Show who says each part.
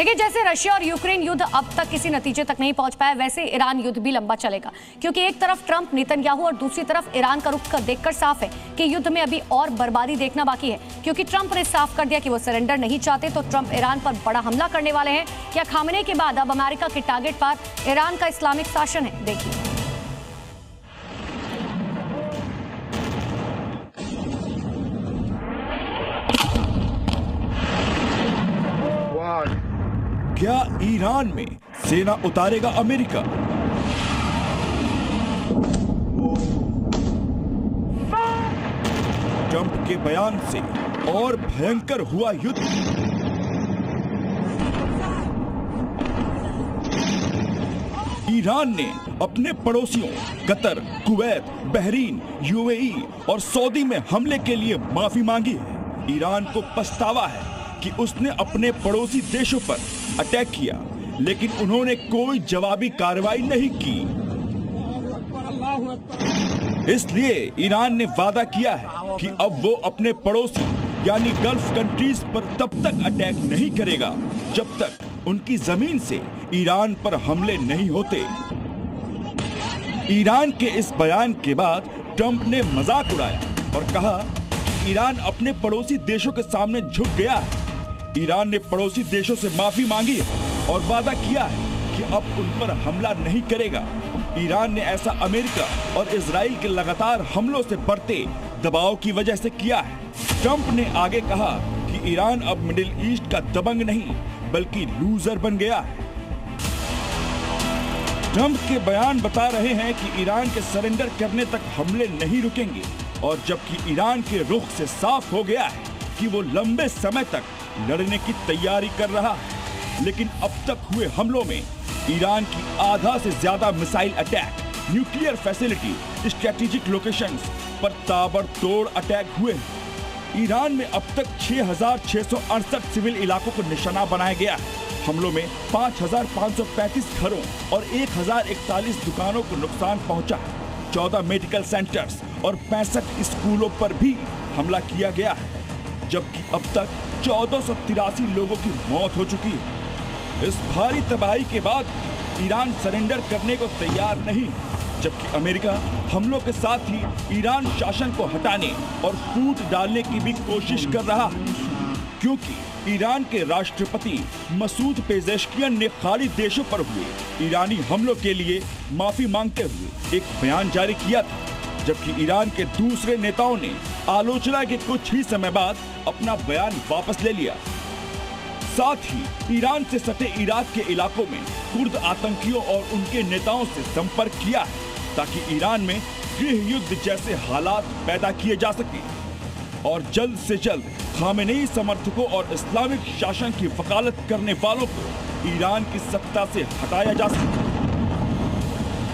Speaker 1: देखिए, जैसे रशिया और यूक्रेन युद्ध अब तक किसी नतीजे तक नहीं पहुंच पाया, वैसे ईरान युद्ध भी लंबा चलेगा, क्योंकि एक तरफ ट्रंप, नेतन्याहू और दूसरी तरफ ईरान का रुख देखकर साफ है कि युद्ध में अभी और बर्बादी देखना बाकी है। क्योंकि ट्रंप ने साफ कर दिया कि वो सरेंडर नहीं चाहते, तो ट्रंप ईरान पर बड़ा हमला करने वाले हैं। क्या खामेनेई के बाद अब अमेरिका के टारगेट पर ईरान का इस्लामिक शासन है? देखिए।
Speaker 2: क्या ईरान में सेना उतारेगा अमेरिका? ट्रंप के बयान से और भयंकर हुआ युद्ध। ईरान ने अपने पड़ोसियों कतर, कुवैत, बहरीन, यूएई और सऊदी में हमले के लिए माफी मांगी है। ईरान को पछतावा है कि उसने अपने पड़ोसी देशों पर अटैक किया, लेकिन उन्होंने कोई जवाबी कार्रवाई नहीं की। इसलिए ईरान ने वादा किया है कि अब वो अपने पड़ोसी यानी गल्फ कंट्रीज पर तब तक अटैक नहीं करेगा जब तक उनकी जमीन से ईरान पर हमले नहीं होते। ईरान के इस बयान के बाद ट्रंप ने मजाक उड़ाया और कहा कि ईरान अपने पड़ोसी देशों के सामने झुक गया है। ईरान ने पड़ोसी देशों से माफी मांगी है और वादा किया है कि अब उन पर हमला नहीं करेगा। ईरान ने ऐसा अमेरिका और इजराइल के लगातार हमलों से बढ़ते दबाव की वजह से किया है। ट्रंप ने आगे कहा कि ईरान अब मिडिल ईस्ट का दबंग नहीं बल्कि लूजर बन गया है। ट्रंप के बयान बता रहे हैं कि ईरान के सरेंडर करने तक हमले नहीं रुकेंगे, और जबकि ईरान के रुख से साफ हो गया है कि वो लंबे समय तक लड़ने की तैयारी कर रहा है। लेकिन अब तक हुए हमलों में ईरान की आधा से ज्यादा missile attack, nuclear facility, strategic locations पर ताबड़तोड़ अटैक हुए हैं। ईरान में अब तक 6,668 सिविल इलाकों को निशाना बनाया गया है। हमलों में 5,535 घरों और 1,041 दुकानों को नुकसान पहुंचा है। 14 मेडिकल सेंटर्स और 65 स्कूलों पर भी हमला किया गया है, जबकि अब तक 1483 लोगों की मौत हो चुकी है। इस भारी तबाही के बाद ईरान सरेंडर करने को तैयार नहीं, जबकि अमेरिका हमलों के साथ ही ईरान शासन को हटाने और फूट डालने की भी कोशिश कर रहा है। क्योंकि ईरान के राष्ट्रपति मसूद पेजेश्कियन ने खाड़ी देशों पर हुए ईरानी हमलों के लिए माफी मांगते हुए एक बयान जारी किया था, जबकि ईरान के दूसरे नेताओं ने आलोचना के कुछ ही समय बाद अपना बयान वापस ले लिया। साथ ही ईरान से सटे इराक के इलाकों में कुर्द आतंकियों और उनके नेताओं से संपर्क किया है, ताकि ईरान में गृह युद्ध जैसे हालात पैदा किए जा सके और जल्द से जल्द खामेनेई समर्थकों और इस्लामिक शासन की वकालत करने वालों को ईरान की सत्ता से हटाया जा सके।